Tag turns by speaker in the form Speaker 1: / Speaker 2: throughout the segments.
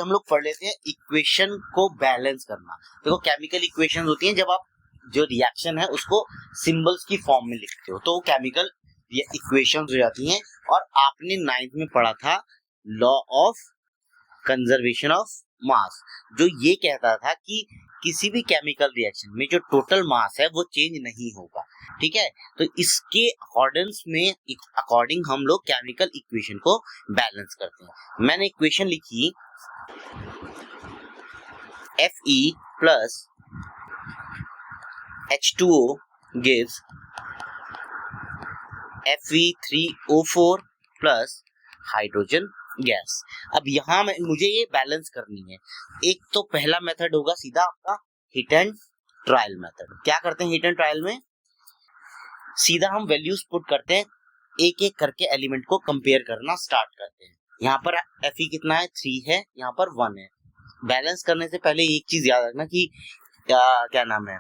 Speaker 1: हम लोग पढ़ लेते हैं इक्वेशन को बैलेंस करना। देखो केमिकल इक्वेशन होती हैं जब आप जो रिएक्शन है उसको सिंबल्स की फॉर्म में लिखते हो तो वो केमिकल इक्वेशन हो जाती हैं। और आपने 9th में पढ़ा था law of conservation of mass, जो ये कहता था कि किसी भी केमिकल रिएक्शन में जो टोटल मास है वो चेंज नहीं होगा। ठीक है, तो इसके अकॉर्डिंग हम लोग केमिकल इक्वेशन को बैलेंस करते हैं। मैंने इक्वेशन लिखी Fe plus H2O gives Fe3O4 plus hydrogen gas. अब यहाँ मुझे ये बैलेंस करनी है। एक तो पहला मेथड होगा सीधा आपका हिट एंड ट्रायल मेथड। क्या करते हैं हिट एंड ट्रायल में? सीधा हम वैल्यूज पुट करते हैं, एक एक करके एलिमेंट को कंपेयर करना स्टार्ट करते हैं। यहाँ पर Fe कितना है? 3 है, यहाँ पर 1 है। बैलेंस करने से पहले एक चीज याद रखना कि क्या नाम है,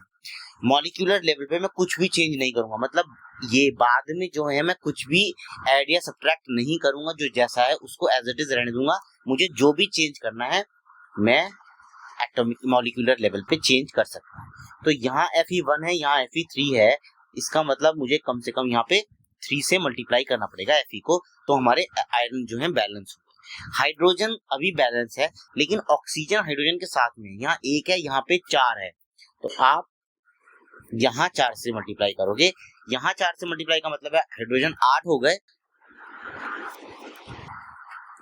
Speaker 1: मॉलिक्यूलर लेवल पे मैं कुछ भी चेंज नहीं करूंगा। मतलब ये बाद में जो है मैं कुछ भी ऐड या सब्ट्रैक्ट नहीं करूंगा, जो जैसा है उसको एज इट इज रहने दूंगा। मुझे जो भी चेंज करना है मैं एटॉमिक मॉलिक्यूलर लेवल पे चेंज कर सकता हूँ। तो यहाँ Fe1 है, यहाँ Fe3 है, इसका मतलब मुझे कम से कम यहाँ पे 3 से मल्टीप्लाई करना पड़ेगा Fe को, तो हमारे आयरन जो है बैलेंस हो। हाइड्रोजन अभी बैलेंस है, लेकिन ऑक्सीजन हाइड्रोजन के साथ में यहाँ 1 है, यहाँ पे 4 है, तो आप यहाँ 4 से मल्टीप्लाई करोगे। यहाँ 4 से मल्टीप्लाई का मतलब है हाइड्रोजन 8 हो गए,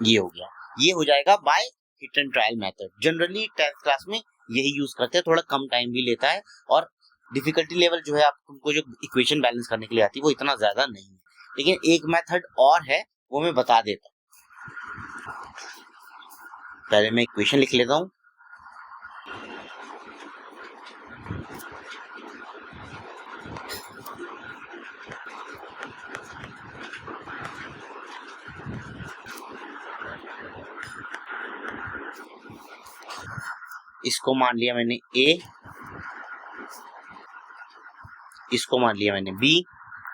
Speaker 1: ये हो गया। ये हो जाएगा by hit and trial method. Generally 10th class में यही यूज करते हैं, थोड़ा कम टाइम भी लेता है और डिफिकल्टी लेवल जो है आपको जो इक्वेशन बैलेंस करने के लिए आती है वो इतना ज्यादा नहीं है। लेकिन एक मेथड और है, वो मैं बता देता हूँ। पहले मैं इक्वेशन लिख लेता हूँ। इसको मान लिया मैंने A, इसको मान लिया मैंने B,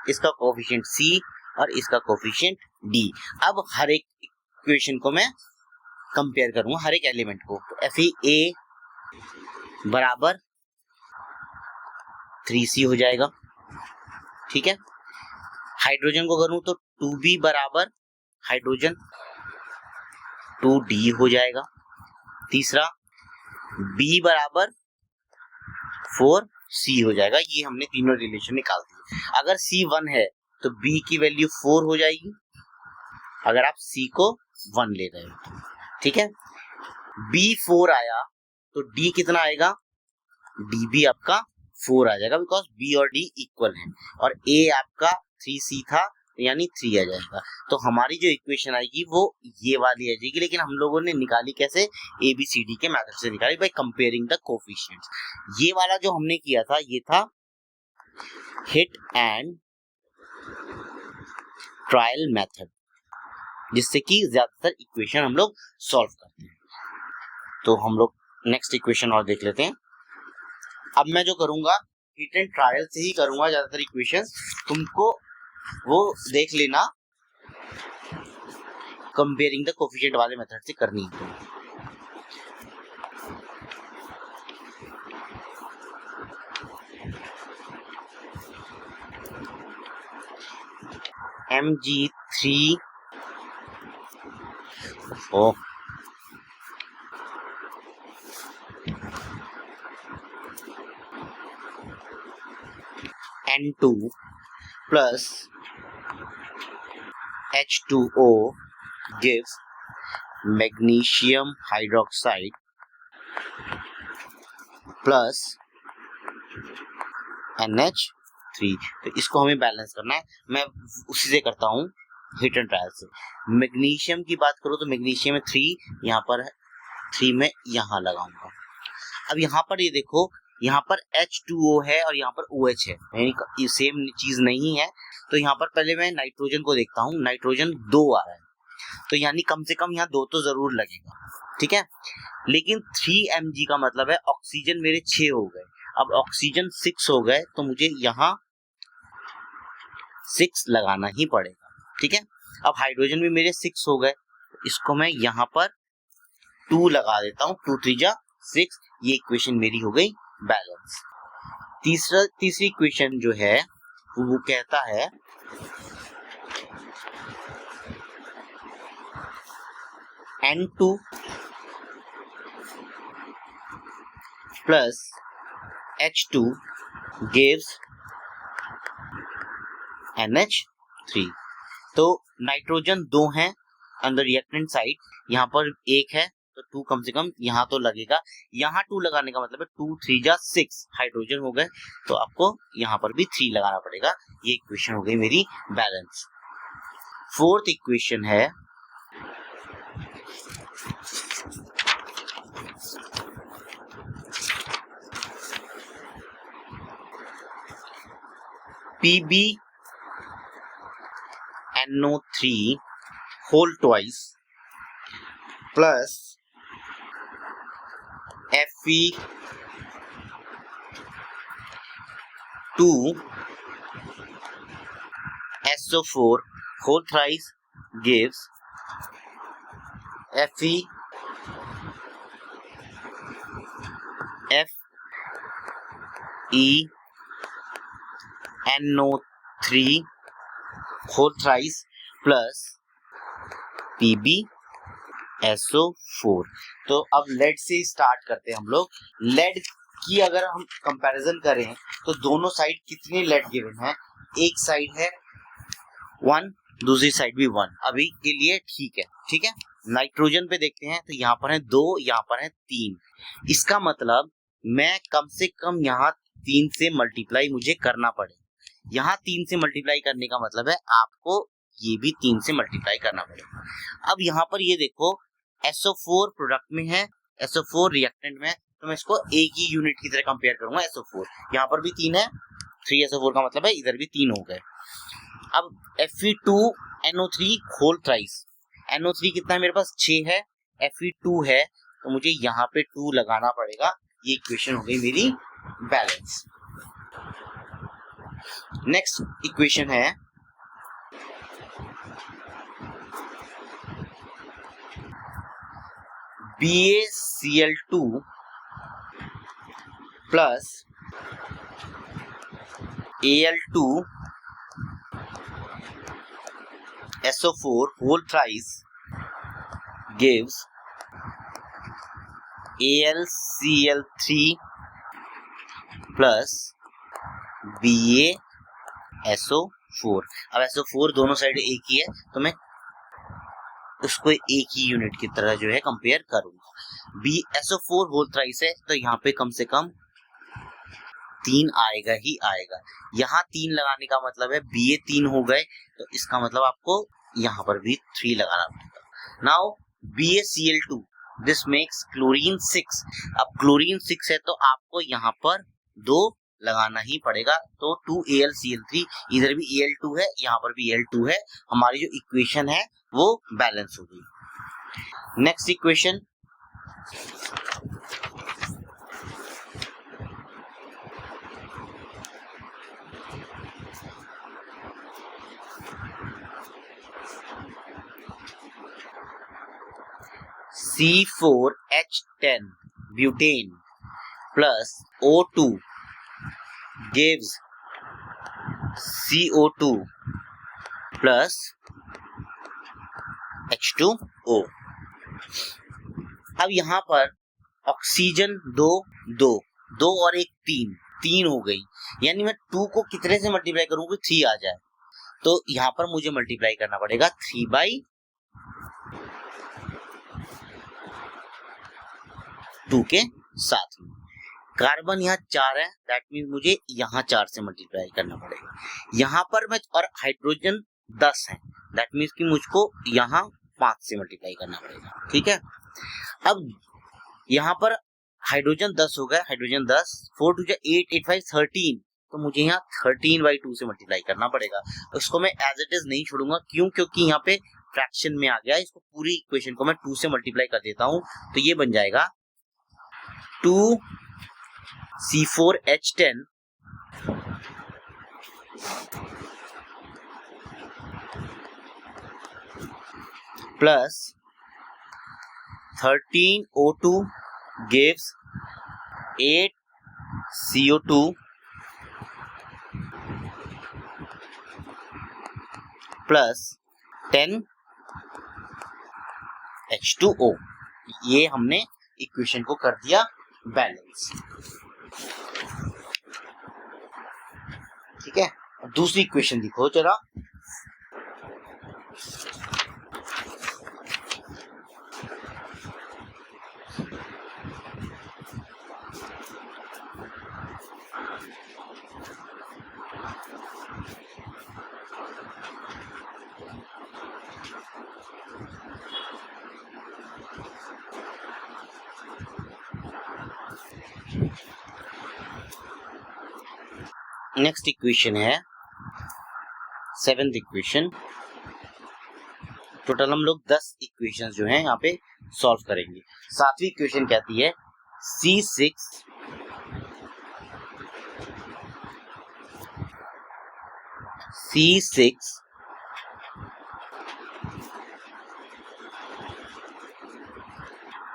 Speaker 1: इसका कोफिशिएंट C और इसका कोफिशिएंट D। अब हर एक इक्वेशन को मैं कंपेयर करूंगा, हर एक एलिमेंट को। तो Fe बराबर 3C हो जाएगा, ठीक है। हाइड्रोजन को करूं तो 2B बराबर हाइड्रोजन 2D हो जाएगा। तीसरा B बराबर 4C हो जाएगा। ये हमने तीनों रिलेशन निकाल दिए। अगर C 1 है तो B की वैल्यू 4 हो जाएगी, अगर आप C को 1 ले रहे हो, ठीक है। B 4 आया तो D कितना आएगा? D भी आपका 4 आ जाएगा, बिकॉज B और D इक्वल है। और A आपका 3C था, यानी 3 आ जाएगा। तो हमारी जो इक्वेशन आएगी वो ये वाली आ जाएगी, लेकिन हम लोगों ने निकाली कैसे? ABCD के मेथड से निकाली, बाय कंपेयरिंग द कोफिशिएंट्स। ये वाला जो हमने किया था ये था हिट एंड ट्रायल मेथड, जिससे कि ज्यादातर इक्वेशन हम लोग सॉल्व करते हैं। तो हम लोग नेक्स्ट इक्वेशन और देख लेते हैं। अब मैं जो करूंगा हिट एंड ट्रायल से ही करूंगा ज्यादातर इक्वेशन, तुमको वो देख लेना कंपेयरिंग द कोफिशिएंट वाले मेथड से करनी है। Mg3 N2 plus H2O gives magnesium hydroxide plus NH3। तो इसको हमें बैलेंस करना है। मैं उसी से करता हूँ हिट एंड ट्रायल से। मैग्नीशियम की बात करो तो मैग्नीशियम में 3 यहाँ पर है, 3 में यहाँ लगाऊंगा। अब यहाँ पर ये देखो, यहाँ पर H2O है और यहाँ पर OH है, यानी सेम चीज नहीं है। तो यहाँ पर पहले मैं नाइट्रोजन को देखता हूँ, नाइट्रोजन 2 आ रहा है, तो यानी कम से कम यहाँ 2 तो जरूर लगेगा, ठीक है। लेकिन 3 mg का मतलब है ऑक्सीजन मेरे 6 हो गए, अब ऑक्सीजन 6 हो गए, तो मुझे यहाँ 6 लगाना ही पड़ेगा, ठीक है। अब हाइड्रोजन भी मेरे 6 हो गए, इसको मैं यहाँ पर 2 लगा देता हूँ, 2 3 जा 6, ये इक्वेशन मेरी हो गई बैलेंस। तीसरी इक्वेशन जो है वो कहता है N2 plus H2 gives NH3। तो नाइट्रोजन 2 है अंदर रिएक्टेंट साइड, यहाँ पर 1 है तो 2 कम से कम यहाँ तो लगेगा। यहाँ 2 लगाने का मतलब है 2 3 जा 6 हाइड्रोजन हो गए, तो आपको यहाँ पर भी 3 लगाना पड़ेगा। ये इक्वेशन हो गई मेरी बैलेंस। फोर्थ इक्वेशन है PbNO3 whole twice plus Fe2SO4 whole thrice gives FeNO3 whole thrice plus PbSO4। तो अब लेड से स्टार्ट करते हैं हम लोग। लेड की अगर हम कंपैरिजन करें तो दोनों साइड कितने लेड गिवन है, एक साइड है 1, दूसरी साइड भी 1, अभी के लिए ठीक है। नाइट्रोजन पे देखते हैं तो यहाँ पर है 2, यहाँ पर है 3। इसका मतलब मैं कम से कम यहाँ 3 से मल्टीप्लाई मुझे करना पड़े। यहाँ 3 से मल्टीप्लाई करने का मतलब है आपको ये भी 3 से मल्टीप्लाई करना पड़ेगा। अब यहाँ पर ये देखो SO4 प्रोडक्ट में है, SO4 रिएक्टेंट में है, तो मैं इसको एक ही यूनिट की तरह कंपेयर करूंगा। SO4 यहाँ पर भी 3 है, 3SO4 का मतलब है इधर भी 3 हो गए। अब Fe2NO3 होल थ्राइस, NO3 कितना है मेरे पास 6 है, Fe2 है तो मुझे यहाँ पे 2 लगाना पड़ेगा। ये इक्वेशन हो गई मेरी बैलेंस। नेक्स्ट इक्वेशन है BaCl2 plus Al2SO4 whole thrice gives AlCl3 plus BaSO4। अब SO4 दोनों साइड एक ही है तो मैं उसको एक ही यूनिट की तरह जो है कंपेयर करूंगा। BaSO4 होल थ्राइस है तो यहाँ पे कम से कम 3 आएगा ही आएगा। यहाँ 3 लगाने का मतलब है Ba 3 हो गए, तो इसका मतलब आपको यहाँ पर भी 3 लगाना पड़ेगा। Now BaCl2 this makes chlorine 6। अब क्लोरीन 6 है तो आपको यहाँ पर 2 लगाना ही पड़ेगा, तो 2AlCl3, इधर भी Al2 है, यहाँ पर भी Al2 है। हमारी जो इक्वेशन है वो बैलेंस हो गई। Next equation C4H10 butane plus O2 gives CO2 plus H2O। अब यहाँ पर ऑक्सीजन 2 और एक 3 हो गई, यानी मैं 2 को कितने से मल्टीप्लाई करूंगा 3 आ जाए, तो यहाँ पर मुझे मल्टीप्लाई करना पड़ेगा 3/2 के साथ में। कार्बन यहाँ 4 है, दैट मीन मुझे यहाँ 4 से मल्टीप्लाई करना पड़ेगा। यहाँ पर मैं और हाइड्रोजन 10 है, दैट मीन्स कि मुझको यहाँ 5 से मल्टीप्लाई करना पड़ेगा। ठीक है, अब यहाँ पर हाइड्रोजन 10 हो गया, हाइड्रोजन 10, 4 2 8 8 5 13, तो मुझे यहाँ 13/2 से मल्टीप्लाई करना पड़ेगा। इसको मैं एज इट इज नहीं छोड़ूंगा, क्यों? क्योंकि यहाँ पे फ्रैक्शन में आ गया। इसको पूरी इक्वेशन को मैं 2 से मल्टीप्लाई कर देता हूँ, तो ये बन जाएगा 2C4H10 plus 13O2 gives 8CO2 plus 10H2O। ये हमने इक्वेशन को कर दिया बैलेंस। ठीक है, दूसरी इक्वेशन लिखो जरा। नेक्स्ट इक्वेशन है 7th इक्वेशन। टोटल हम लोग 10 इक्वेशन जो हैं यहाँ पे सॉल्व करेंगे। 7वीं इक्वेशन कहती है C6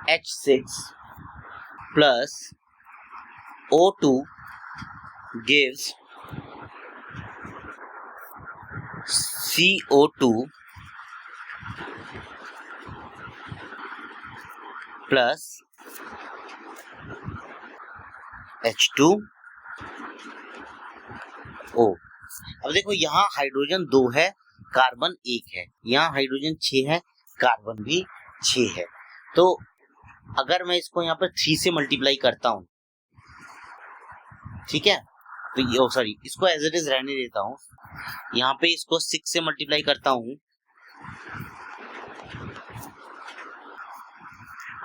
Speaker 1: H6 plus O2 gives CO2 plus H2O। अब देखो यहाँ हाइड्रोजन 2 है, कार्बन 1 है, यहाँ हाइड्रोजन 6 है, कार्बन भी 6 है। तो अगर मैं इसको यहाँ पर 3 से मल्टीप्लाई करता हूँ, ठीक है, तो ये सॉरी इसको एज इट इज रहने देता हूँ। यहाँ पे इसको 6 से मल्टीप्लाई करता हूँ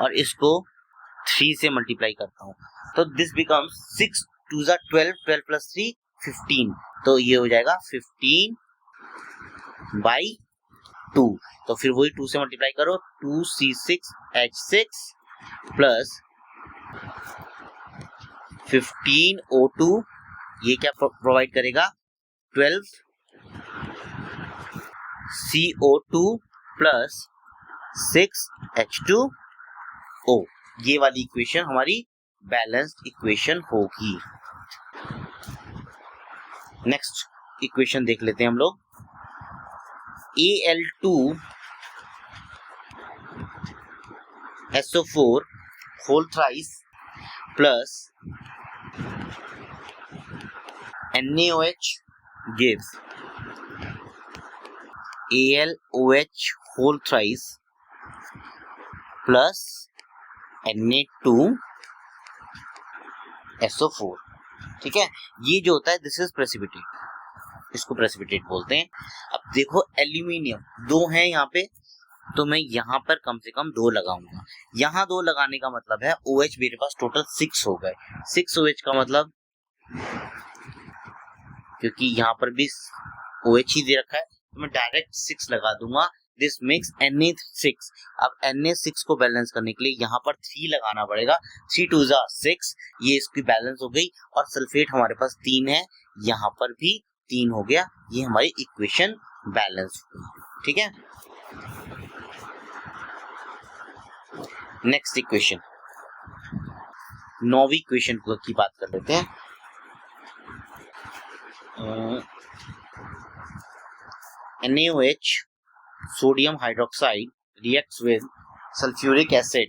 Speaker 1: और इसको 3 से मल्टीप्लाई करता हूँ, तो दिस बिकम्स 6 2 12, 12 प्लस 3 15। तो ये हो जाएगा 15/2। तो फिर वही 2 से मल्टीप्लाई करो, 2C6H6 प्लस 15O2, ये क्या प्रोवाइड करेगा 12CO2 प्लस 6H2O। ये वाली इक्वेशन हमारी बैलेंस्ड इक्वेशन होगी। नेक्स्ट इक्वेशन देख लेते हैं हम लोग। Al2SO4 whole thrice plus NaOH gives AlOH whole thrice plus Na2SO4। ठीक है, ये जो होता है दिस इज प्रेसिपिटेट, इसको प्रेसिपिटेट बोलते हैं। अब देखो एल्यूमिनियम 2 है यहाँ पे, तो मैं यहाँ पर कम से कम 2 लगाऊंगा। यहाँ 2 लगाने का मतलब है OH मेरे पास टोटल 6 हो गए। 6 OH का मतलब, क्योंकि यहाँ पर भी OH ही दे रखा है, तो मैं डायरेक्ट 6 लगा दूंगा। This makes Na6। अब Na6 को बैलेंस करने के लिए यहाँ पर 3 लगाना पड़ेगा। 3 2 6, ये इसकी बैलेंस हो गई। और सल्फेट हमारे पास 3 है, यहाँ पर भी 3 हो गया। ये हमारी इक्वेशन बैलेंस हुई। ठीक है, नेक्स्ट इक्वेशन 9वीं इक्वेशन की बात कर लेते हैं। NaOH sodium hydroxide reacts with sulfuric acid,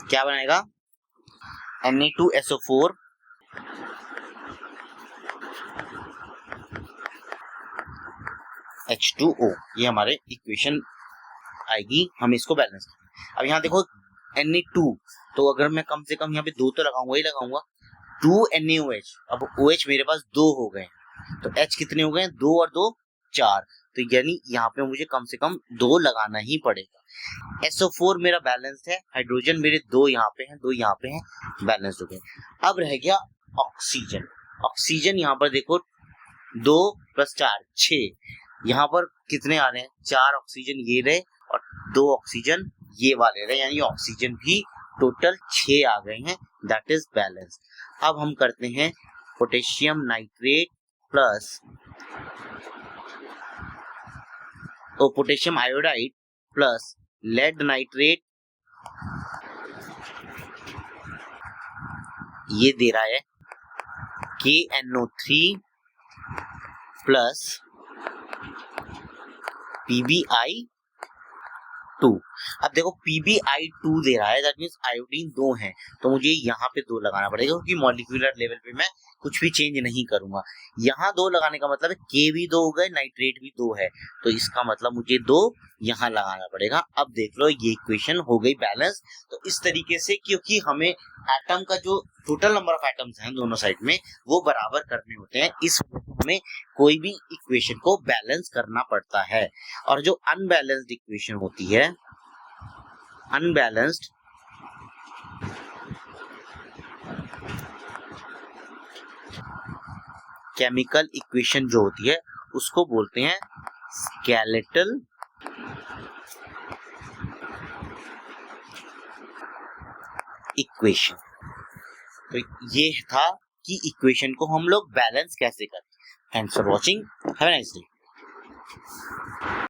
Speaker 1: क्या बनाएगा Na2SO4 H2O। ये हमारे इक्वेशन आएगी, हम इसको बैलेंस करेंगे। अब यहाँ देखो Na2, तो अगर मैं कम से कम यहाँ पे 2 तो लगाऊंगा ही लगाऊंगा। 2 NaOH, अब OH मेरे पास 2 हो गए, तो H कितने हो गए 2 और 2 4, तो यानी यहाँ पे मुझे कम से कम 2 लगाना ही पड़ेगा। SO4 मेरा बैलेंस है, हाइड्रोजन मेरे 2 यहाँ पे हैं, 2 यहाँ पे हैं, बैलेंस हो गए। अब रह गया ऑक्सीजन। ऑक्सीजन यहाँ पर देखो 2 + 4 6, यहाँ पर कितने आ रहे हैं 4 ऑक्सीजन ये रहे और 2 ऑक्सीजन ये वाले रहे, यानी ऑक्सीजन भी टोटल 6 आ गए हैं। That is balance. अब हम करते हैं potassium nitrate plus potassium iodide plus lead nitrate, ये दे रहा है KNO3 प्लस PbI2। अब देखो PbI2 दे रहा है, दैट मीन्स आयोडीन 2 है, तो मुझे यहाँ पे 2 लगाना पड़ेगा क्योंकि मॉलिक्यूलर लेवल पे मैं कुछ भी चेंज नहीं करूंगा। यहाँ 2 लगाने का मतलब है K भी 2 हो गए, नाइट्रेट भी 2 है, तो इसका मतलब मुझे 2 यहाँ लगाना पड़ेगा। अब देख लो ये इक्वेशन हो गई बैलेंस। तो इस तरीके से, क्योंकि हमें एटम का जो टोटल नंबर ऑफ एटम्स हैं दोनों साइड में वो बराबर करने होते हैं, इस वजह से हमें कोई भी इक्वेशन को बैलेंस करना पड़ता है। और जो अनबैलेंस्ड इक्वेशन होती है, अनबैलेंस्ड केमिकल इक्वेशन जो होती है उसको बोलते हैं स्केलेटल इक्वेशन। तो ये था कि इक्वेशन को हम लोग बैलेंस कैसे करते हैं। Thanks for watching, have a nice day.